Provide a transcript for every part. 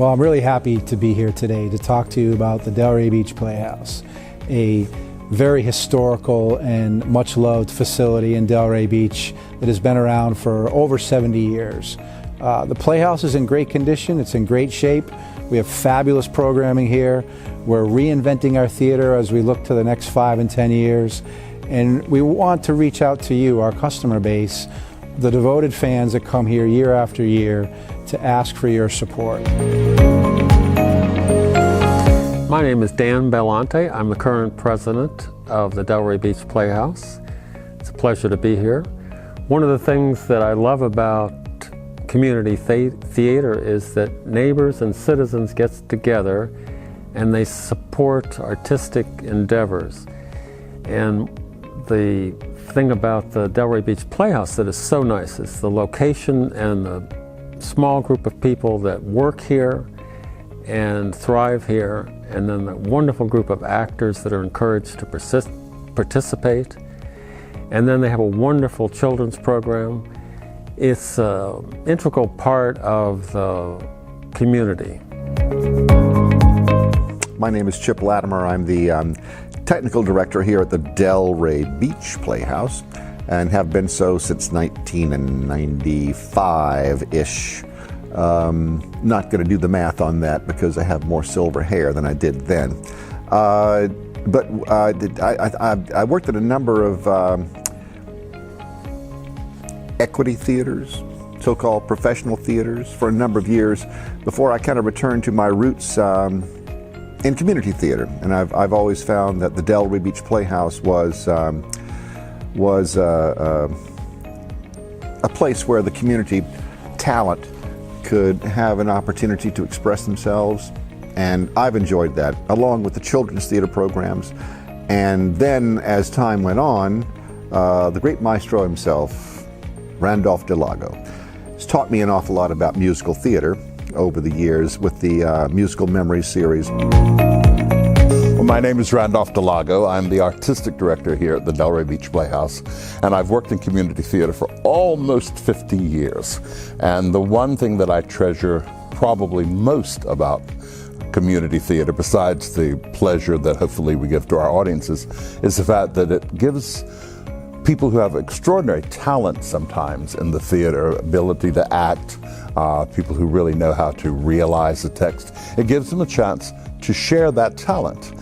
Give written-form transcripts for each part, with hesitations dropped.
Well, I'm really happy to be here today to talk to you about the Delray Beach Playhouse, a very historical and much loved facility in Delray Beach that has been around for over 70 years. The Playhouse is in great condition, it's in great shape. We have fabulous programming here. We're reinventing our theater as we look to the next 5 and 10 years. And we want to reach out to you, our customer base, the devoted fans that come here year after year to ask for your support. My name is Dan Bellante. I'm the current president of the Delray Beach Playhouse. It's a pleasure to be here. One of the things that I love about community theater is that neighbors and citizens get together and they support artistic endeavors. And the thing about the Delray Beach Playhouse that is so nice is the location and the small group of people that work here and thrive here, and then the wonderful group of actors that are encouraged to participate. And then they have a wonderful children's program. It's an integral part of the community. My name is Chip Latimer. I'm the technical director here at the Delray Beach Playhouse and have been so since 1995-ish. Not going to do the math on that because I have more silver hair than I did then. I worked at a number of equity theaters, so-called professional theaters, for a number of years before I kind of returned to my roots in community theater. And I've always found that the Delray Beach Playhouse was a place where the community talent could have an opportunity to express themselves, and I've enjoyed that, along with the children's theater programs. And then as time went on, the great maestro himself, Randolph Delago, has taught me an awful lot about musical theater over the years with the Musical Memories series. Well, my name is Randolph Delago. I'm the artistic director here at the Delray Beach Playhouse, and I've worked in community theater for almost 50 years. And the one thing that I treasure probably most about community theater, besides the pleasure that hopefully we give to our audiences, is the fact that it gives people who have extraordinary talent sometimes in the theater, ability to act, people who really know how to realize the text, it gives them a chance to share that talent,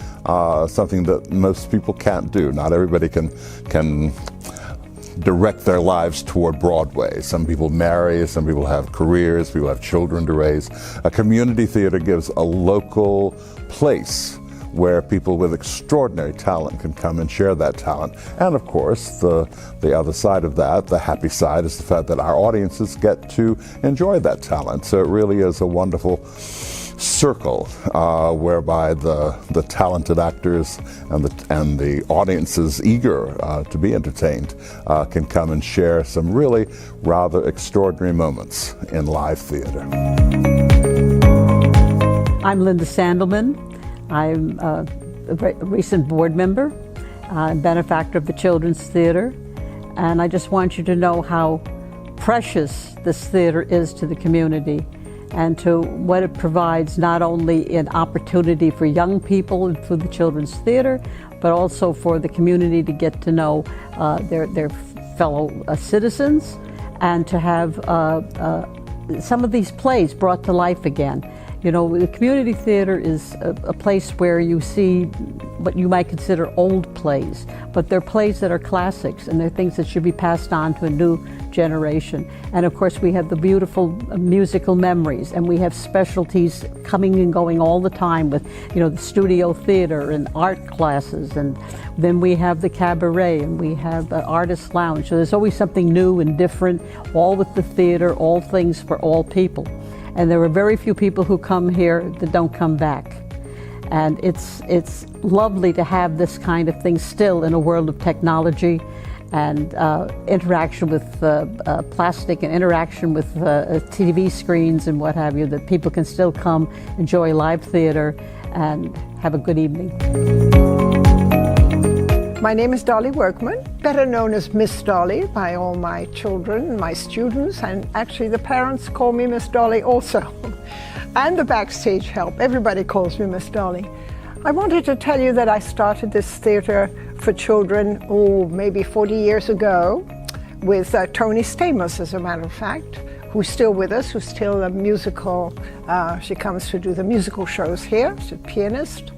something that most people can't do. Not everybody can direct their lives toward Broadway. Some people marry, some people have careers, people have children to raise. A community theater gives a local place where people with extraordinary talent can come and share that talent. And of course, the other side of that, the happy side, is the fact that our audiences get to enjoy that talent. So it really is a wonderful circle whereby the talented actors and the audiences eager to be entertained can come and share some really rather extraordinary moments in live theater. I'm Linda Sandelman. I'm a recent board member, benefactor of the Children's Theater, and I just want you to know how precious this theater is to the community and to what it provides, not only an opportunity for young people through the Children's Theater, but also for the community to get to know their fellow citizens and to have some of these plays brought to life again. You know, the community theater is a place where you see what you might consider old plays, but they're plays that are classics and they're things that should be passed on to a new generation. And of course we have the beautiful musical memories, and we have specialties coming and going all the time with, you know, the studio theater and art classes, and then we have the cabaret and we have the artist lounge. So there's always something new and different, all with the theater, all things for all people. And there are very few people who come here that don't come back. And it's lovely to have this kind of thing still in a world of technology and interaction with plastic and interaction with TV screens and what have you, that people can still come, enjoy live theater, and have a good evening. My name is Dolly Workman, better known as Miss Dolly by all my children, my students, and actually the parents call me Miss Dolly also. And the backstage help, everybody calls me Miss Dolly. I wanted to tell you that I started this theater for children, maybe 40 years ago, with Tony Stamos, as a matter of fact, who's still with us, who's still a musical, she comes to do the musical shows here, she's a pianist.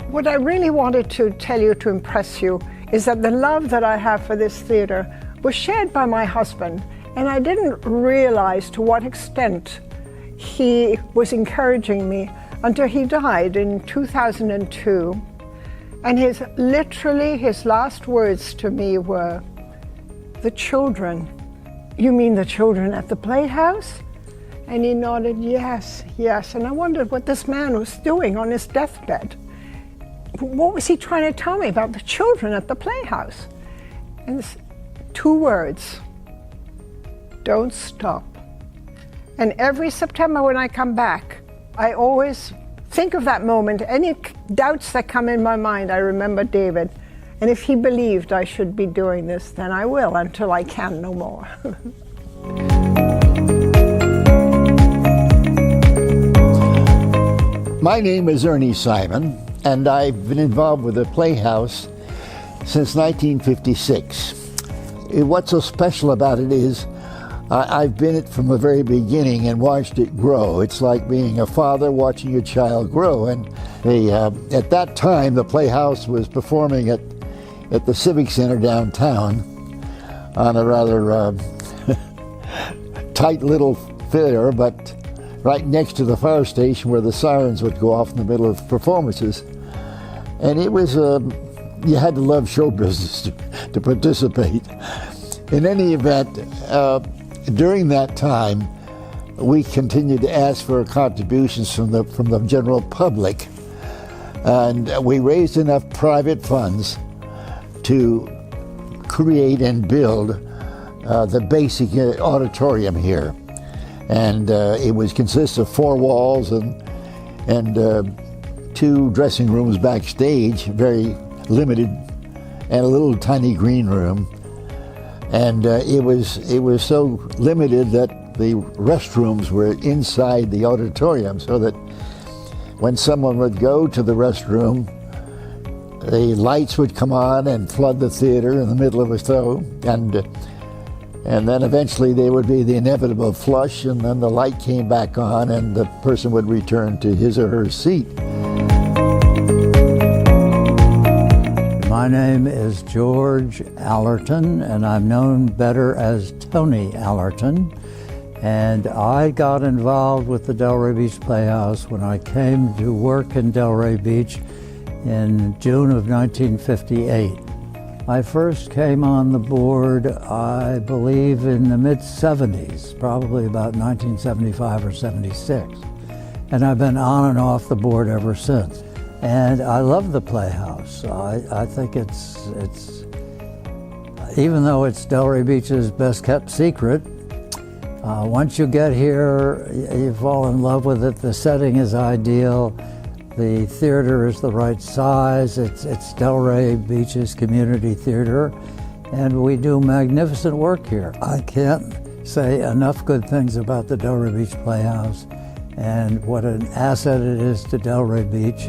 What I really wanted to tell you to impress you is that the love that I have for this theater was shared by my husband, and I didn't realize to what extent he was encouraging me until he died in 2002. And literally his last words to me were, "The children, you mean the children at the Playhouse?" And he nodded, yes, yes. And I wondered what this man was doing on his deathbed. What was he trying to tell me about the children at the Playhouse? And it's 2 words, don't stop. And every September when I come back, I always think of that moment. Any doubts that come in my mind, I remember David. And if he believed I should be doing this, then I will until I can no more. My name is Ernie Simon, and I've been involved with the Playhouse since 1956. What's so special about it is I've been it from the very beginning and watched it grow. It's like being a father watching your child grow. And at that time, the Playhouse was performing at the Civic Center downtown on a rather tight little theater, but right next to the fire station where the sirens would go off in the middle of performances. And it was, you had to love show business to participate. In any event, during that time, we continued to ask for contributions from the general public. And we raised enough private funds to create and build the basic auditorium here. And it consists of 4 walls and 2 dressing rooms backstage, very limited, and a little tiny green room. And it was so limited that the restrooms were inside the auditorium, so that when someone would go to the restroom, the lights would come on and flood the theater in the middle of a show, and then eventually there would be the inevitable flush, and then the light came back on and the person would return to his or her seat. My name is George Allerton, and I'm known better as Tony Allerton. And I got involved with the Delray Beach Playhouse when I came to work in Delray Beach in June of 1958. I first came on the board, I believe, in the mid-70s, probably about 1975 or 76. And I've been on and off the board ever since. And I love the Playhouse. I think it's even though it's Delray Beach's best kept secret, once you get here, you fall in love with it. The setting is ideal. The theater is the right size. It's Delray Beach's community theater, and we do magnificent work here. I can't say enough good things about the Delray Beach Playhouse and what an asset it is to Delray Beach.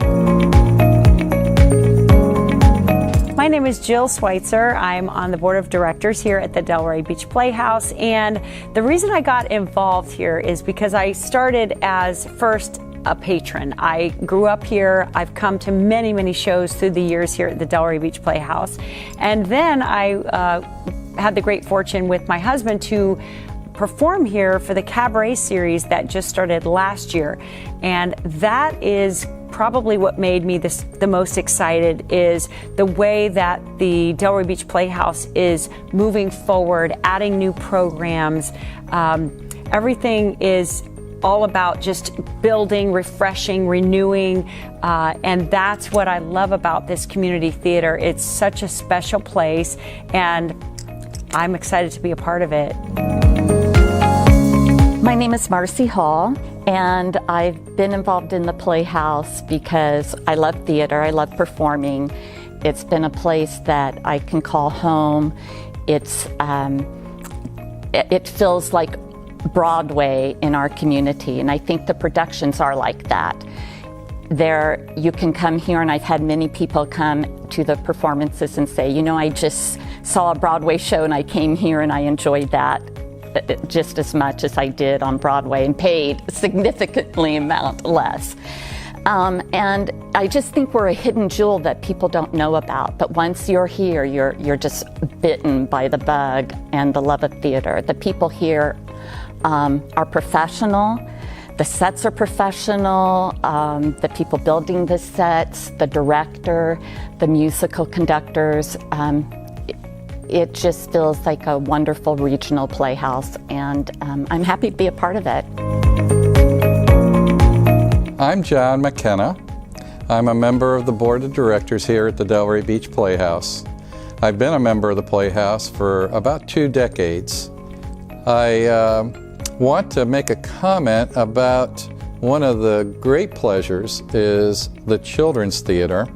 My name is Jill Switzer. I'm on the board of directors here at the Delray Beach Playhouse, and the reason I got involved here is because I started as first a patron. I grew up here. I've come to many, many shows through the years here at the Delray Beach Playhouse. And then I had the great fortune with my husband to perform here for the cabaret series that just started last year. And that is probably what made me the most excited, is the way that the Delray Beach Playhouse is moving forward, adding new programs. Everything is all about just building, refreshing, renewing, and that's what I love about this community theater. It's such a special place, and I'm excited to be a part of it. My name is Marcy Hall, And I've been involved in the Playhouse because I love theater, I love performing. It's been a place that I can call home. It feels like Broadway in our community, and I think the productions are like that. You can come here, and I've had many people come to the performances and say, you know, I just saw a Broadway show and I came here and I enjoyed that just as much as I did on Broadway and paid a significantly amount less. And I just think we're a hidden jewel that people don't know about. But once you're here, you're just bitten by the bug and the love of theater. The people here are professional. The sets are professional. The people building the sets, the director, the musical conductors. It just feels like a wonderful regional playhouse, and I'm happy to be a part of it. I'm John McKenna. I'm a member of the board of directors here at the Delray Beach Playhouse. I've been a member of the Playhouse for about 2 decades. I want to make a comment about one of the great pleasures is the children's theater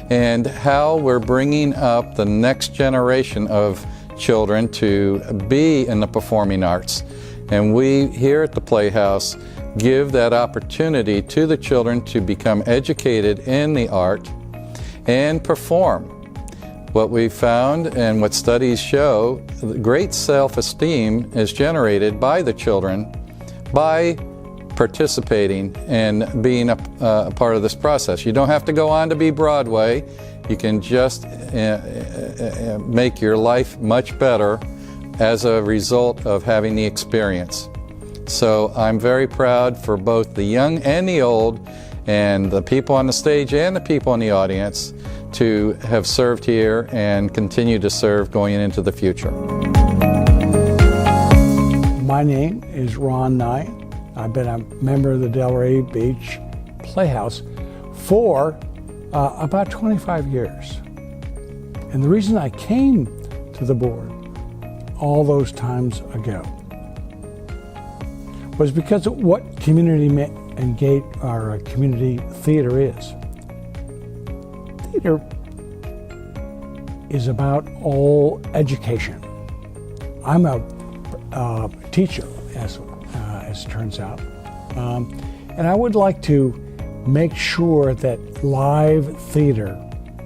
and how we're bringing up the next generation of children to be in the performing arts. And we here at the Playhouse give that opportunity to the children to become educated in the art and perform. What we found and what studies show, great self-esteem is generated by the children by participating and being a part of this process. You don't have to go on to be Broadway. You can just make your life much better as a result of having the experience. So I'm very proud for both the young and the old, and the people on the stage and the people in the audience, to have served here and continue to serve going into the future. My name is Ron Nye. I've been a member of the Delray Beach Playhouse for about 25 years. And the reason I came to the board all those times ago was because of what community theater is. Theater is about all education. I'm a teacher, as it turns out, and I would like to make sure that live theater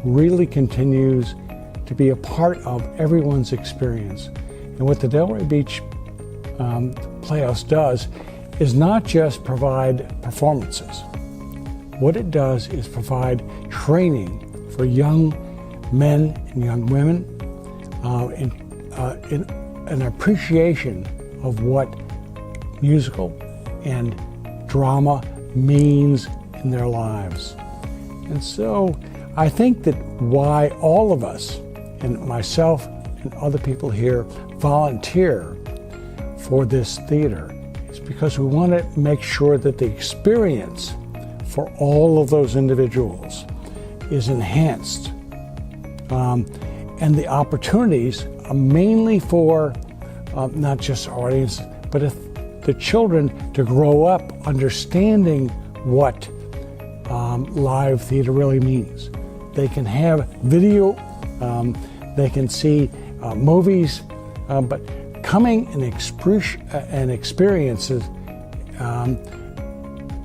really continues to be a part of everyone's experience. And what the Delray Beach Playhouse does is not just provide performances. What it does is provide training for young men and young women in an appreciation of what musical and drama means in their lives. And so I think that why all of us, and myself and other people here, volunteer for this theater is because we want to make sure that the experience for all of those individuals is enhanced. And the opportunities are mainly for not just audience, but the children to grow up understanding what live theater really means. They can have video, they can see movies, but coming and experiences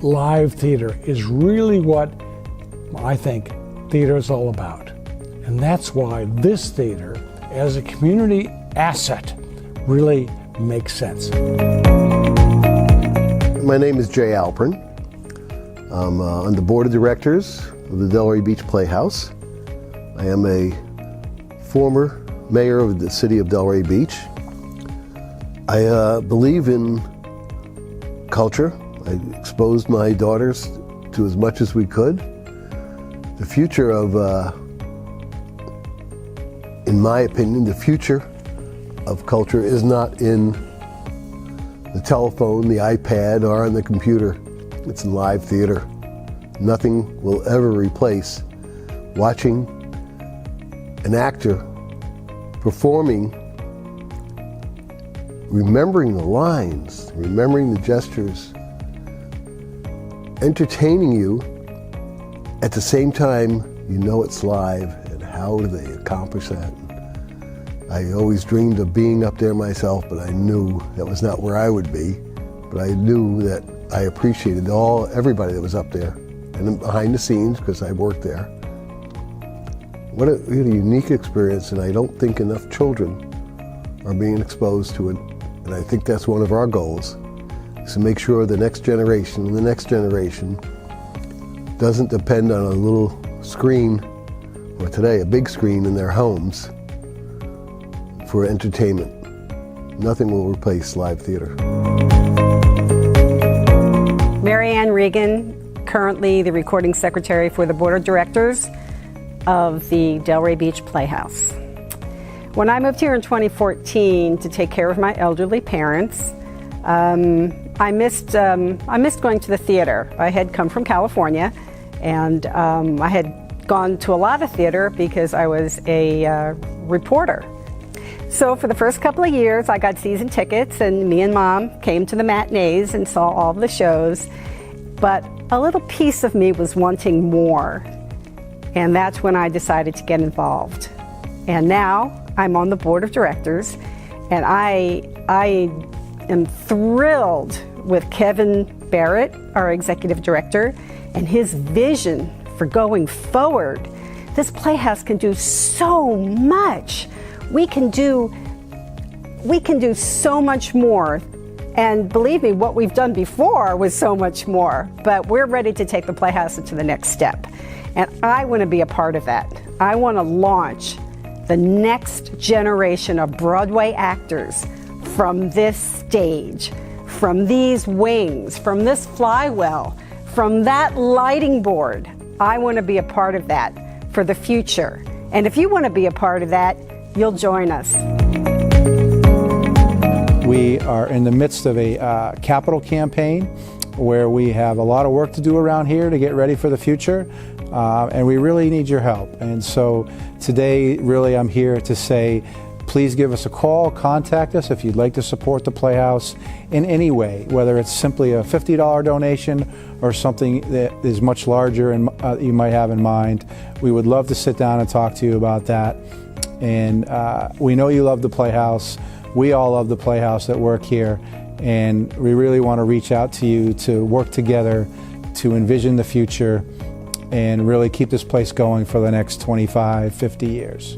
live theater is really what I think theater is all about. And that's why this theater, as a community asset, really makes sense. My name is Jay Alpern. I'm on the board of directors of the Delray Beach Playhouse. I am a former mayor of the city of Delray Beach. I believe in culture. I exposed my daughters to as much as we could. The future of, in my opinion, the future of culture is not in the telephone, the iPad, or on the computer. It's in live theater. Nothing will ever replace watching an actor performing, remembering the lines, remembering the gestures, entertaining you at the same time you know it's live, and how do they accomplish that? I always dreamed of being up there myself, but I knew that was not where I would be. But I knew that I appreciated everybody that was up there and behind the scenes, because I worked there. What a unique experience, and I don't think enough children are being exposed to it. And I think that's one of our goals, is to make sure the next generation and the next generation doesn't depend on a little screen, or today a big screen in their homes, for entertainment. Nothing will replace live theater. Mary Ann Regan, currently the recording secretary for the board of directors of the Delray Beach Playhouse. When I moved here in 2014 to take care of my elderly parents, I missed going to the theater. I had come from California, and I had gone to a lot of theater because I was a reporter. So for the first couple of years, I got season tickets, and me and Mom came to the matinees and saw all the shows. But a little piece of me was wanting more, and that's when I decided to get involved. And now I'm on the board of directors, and I am thrilled with Kevin Barrett, our executive director, and his vision for going forward. This playhouse can do so much. We can do so much more. And believe me, what we've done before was so much more. But we're ready to take the Playhouse to the next step. And I want to be a part of that. I want to launch the next generation of Broadway actors from this stage, from these wings, from this flywheel, from that lighting board. I want to be a part of that for the future. And if you want to be a part of that, you'll join us. We are in the midst of a capital campaign where we have a lot of work to do around here to get ready for the future, and we really need your help. And so today, really, I'm here to say, please give us a call, contact us if you'd like to support the Playhouse in any way, whether it's simply a $50 donation or something that is much larger and you might have in mind. We would love to sit down and talk to you about that. And we know you love the Playhouse. We all love the Playhouse that work here, and we really want to reach out to you to work together to envision the future and really keep this place going for the next 25, 50 years.